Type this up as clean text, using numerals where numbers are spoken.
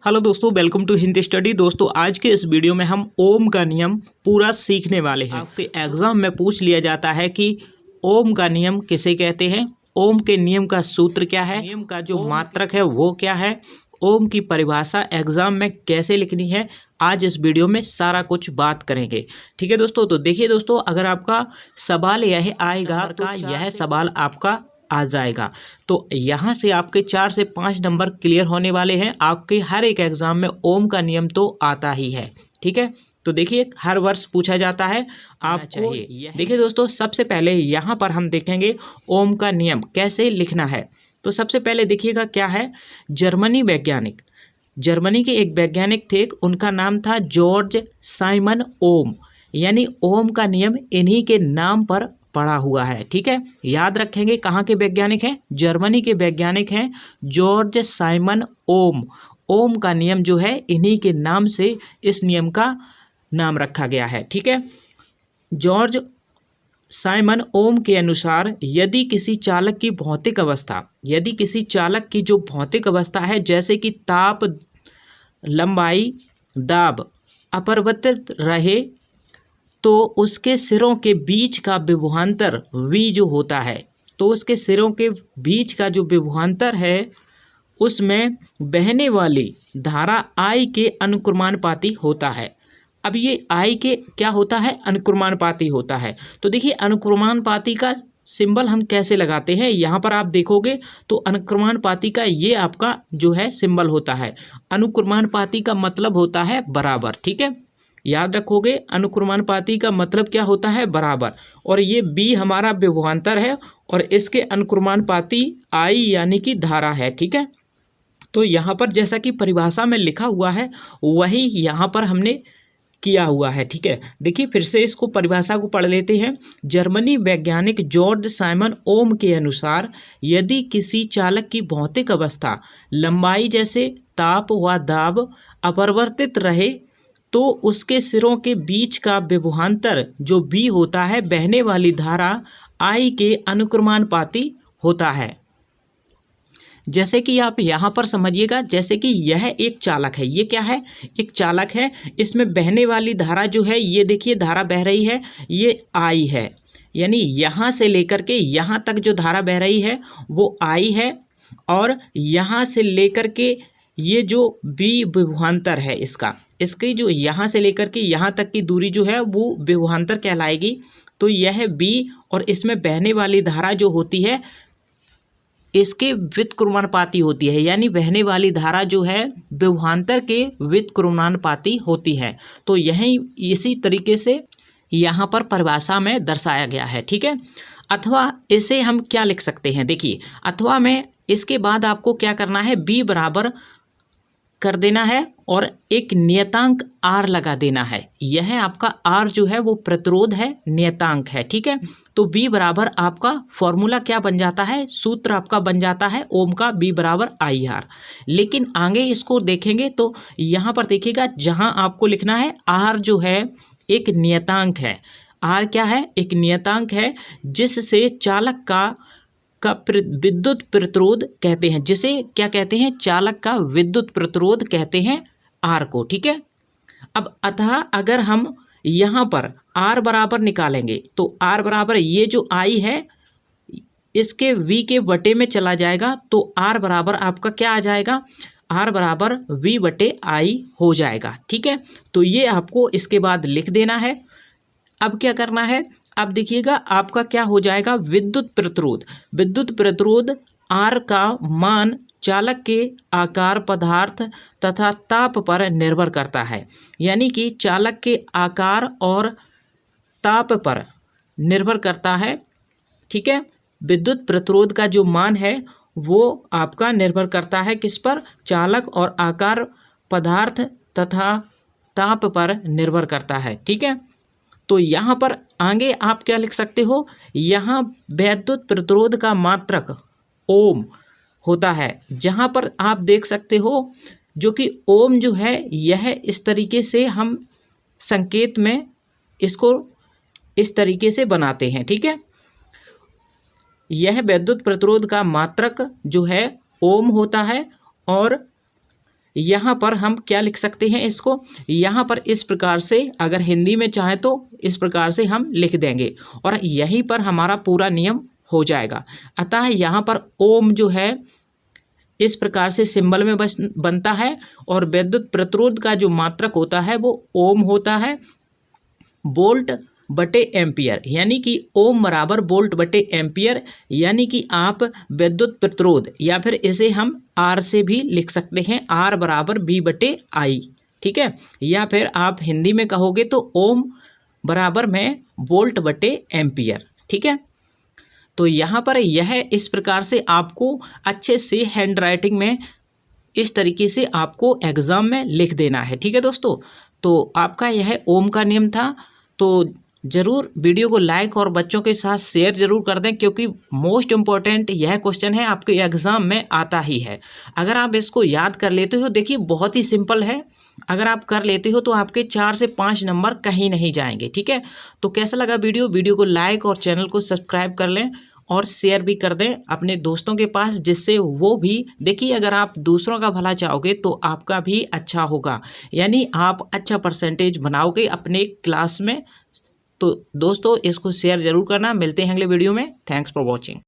Hello दोस्तों, welcome to Hindi study. दोस्तों आज के इस वीडियो में हम ओम का नियम पूरा सीखने वाले हैं। आपके एग्जाम में पूछ लिया जाता है कि ओम का नियम किसे कहते हैं, ओम के नियम का सूत्र क्या है, नियम का जो मात्रक है वो क्या है, ओम की परिभाषा एग्जाम में कैसे लिखनी है। आज इस वीडियो में सारा कुछ बात करेंगे। ठीक है दोस्तों, तो देखिए दोस्तों, अगर आपका सवाल यह आएगा तो यह सवाल आपका आ जाएगा, तो यहाँ से आपके 4 से 5 नंबर क्लियर होने वाले हैं। आपके हर एक एग्जाम में ओम का नियम तो आता ही है। ठीक है, तो देखिए हर वर्ष पूछा जाता है आपको चाहिए। देखिए दोस्तों, सबसे पहले यहाँ पर हम देखेंगे ओम का नियम कैसे लिखना है। तो सबसे पहले देखिएगा क्या है, जर्मनी के एक वैज्ञानिक थे, उनका नाम था जॉर्ज साइमन ओम। यानी ओम का नियम इन्हीं के नाम पर पढ़ा हुआ है। ठीक है, याद रखेंगे कहाँ के वैज्ञानिक हैं, जर्मनी के वैज्ञानिक हैं जॉर्ज साइमन ओम। ओम का नियम जो है इन्हीं के नाम से इस नियम का नाम रखा गया है। ठीक है, जॉर्ज साइमन ओम के अनुसार यदि किसी चालक की भौतिक अवस्था है, जैसे कि ताप, लंबाई, दाब अपरिवर्तित रहे, तो उसके सिरों के बीच का विभवांतर v जो होता है, तो उसके सिरों के बीच का जो विभवांतर है उसमें बहने वाली धारा I के अनुक्रमानुपाती होता है। अब ये I के क्या होता है, अनुक्रमानुपाती होता है। तो देखिए अनुक्रमानुपाती का सिंबल हम कैसे लगाते हैं, यहाँ पर आप देखोगे तो अनुक्रमानुपाती का ये आपका जो है सिंबल होता है। अनुक्रमानुपाती का मतलब होता है बराबर। ठीक है, याद रखोगे अनुक्रमानुपाती का मतलब क्या होता है, बराबर। और ये B हमारा विभवांतर है और इसके अनुक्रमानुपाती I यानी कि धारा है। ठीक है, तो यहाँ पर जैसा कि परिभाषा में लिखा हुआ है वही यहाँ पर हमने किया हुआ है। ठीक है, देखिए फिर से इसको परिभाषा को पढ़ लेते हैं। जर्मनी वैज्ञानिक जॉर्ज साइमन ओम के अनुसार यदि किसी चालक की भौतिक अवस्था लंबाई जैसे ताप व दाब अपरिवर्तित रहे, तो उसके सिरों के बीच का विभवांतर जो B होता है बहने वाली धारा I के अनुक्रमानुपाती होता है। जैसे कि आप यहाँ पर समझिएगा, जैसे कि यह एक चालक है, ये क्या है, एक चालक है, इसमें बहने वाली धारा जो है, ये देखिए धारा बह रही है, ये I है। यानी यहाँ से लेकर के यहाँ तक जो धारा बह रही है वो I है, और यहाँ से लेकर के ये जो B विभवांतर है इसकी जो यहाँ से लेकर के यहाँ तक की दूरी जो है वो विभवांतर कहलाएगी। तो यह B और इसमें बहने वाली धारा जो होती है इसके व्युत्क्रमानुपाती होती है, यानी बहने वाली धारा जो है विभवांतर के व्युत्क्रमानुपाती होती है। तो यही इसी तरीके से यहाँ पर परिभाषा में दर्शाया गया है। ठीक है, अथवा इसे हम क्या लिख सकते हैं, देखिए अथवा में इसके बाद आपको क्या करना है, B बराबर कर देना है और एक नियतांक R लगा देना है। यह आपका R जो है वो प्रतिरोध है, नियतांक है। ठीक है, तो B बराबर आपका फॉर्मूला क्या बन जाता है, सूत्र आपका बन जाता है ओम का B बराबर IR। लेकिन आगे इसको देखेंगे तो यहाँ पर देखिएगा जहाँ आपको लिखना है R जो है एक नियतांक है। R क्या है, एक नियतांक है जिससे चालक का विद्युत प्रतिरोध कहते हैं, जिसे क्या कहते हैं, चालक का विद्युत प्रतिरोध कहते हैं R को। ठीक है, अब अतः अगर हम यहाँ पर R बराबर निकालेंगे तो R बराबर ये जो I है इसके V के बटे में चला जाएगा, तो R बराबर आपका क्या आ जाएगा, R बराबर V बटे I हो जाएगा। ठीक है, तो ये आपको इसके बाद लिख देना है। अब क्या करना है, अब देखिएगा आपका क्या हो जाएगा, विद्युत प्रतिरोध R का मान चालक के आकार, पदार्थ तथा ताप पर निर्भर करता है। यानी कि चालक के आकार और ताप पर निर्भर करता है। ठीक है, विद्युत प्रतिरोध का जो मान है वो आपका निर्भर करता है किस पर, चालक और आकार, पदार्थ तथा ताप पर निर्भर करता है। ठीक है, तो यहाँ पर आगे आप क्या लिख सकते हो, यहाँ विद्युत प्रतिरोध का मात्रक ओम होता है, जहाँ पर आप देख सकते हो जो कि ओम जो है यह इस तरीके से हम संकेत में इसको इस तरीके से बनाते हैं। ठीक है, यह विद्युत प्रतिरोध का मात्रक जो है ओम होता है और यहाँ पर हम क्या लिख सकते हैं इसको, यहाँ पर इस प्रकार से अगर हिंदी में चाहें तो इस प्रकार से हम लिख देंगे और यहीं पर हमारा पूरा नियम हो जाएगा। अतः यहाँ पर ओम जो है इस प्रकार से सिंबल में बनता है और विद्युत प्रतिरोध का जो मात्रक होता है वो ओम होता है, वोल्ट बटे एम्पियर, यानी कि ओम बराबर वोल्ट बटे एम्पियर, यानी कि आप विद्युत प्रतिरोध या फिर इसे हम आर से भी लिख सकते हैं, आर बराबर बी बटे आई, ठीक है। या फिर आप हिंदी में कहोगे तो ओम बराबर में वोल्ट बटे एम्पियर, ठीक है। तो यहाँ पर यह इस प्रकार से आपको अच्छे से हैंड राइटिंग में इस तरीके से आपको एग्ज़ाम में लिख देना है, ठीक है दोस्तों। तो आपका यह ओम का नियम था। तो ज़रूर वीडियो को लाइक और बच्चों के साथ शेयर ज़रूर कर दें, क्योंकि मोस्ट इम्पॉर्टेंट यह क्वेश्चन है, आपके एग्ज़ाम में आता ही है। अगर आप इसको याद कर लेते हो, देखिए बहुत ही सिंपल है, अगर आप कर लेते हो तो आपके 4 से 5 नंबर कहीं नहीं जाएंगे, ठीक है। तो कैसा लगा वीडियो को लाइक और चैनल को सब्सक्राइब कर लें और शेयर भी कर दें अपने दोस्तों के पास, जिससे वो भी देखिए, अगर आप दूसरों का भला चाहोगे तो आपका भी अच्छा होगा, यानी आप अच्छा परसेंटेज बनाओगे अपने क्लास में। तो दोस्तों इसको शेयर ज़रूर करना। मिलते हैं अगले वीडियो में। Thanks for watching.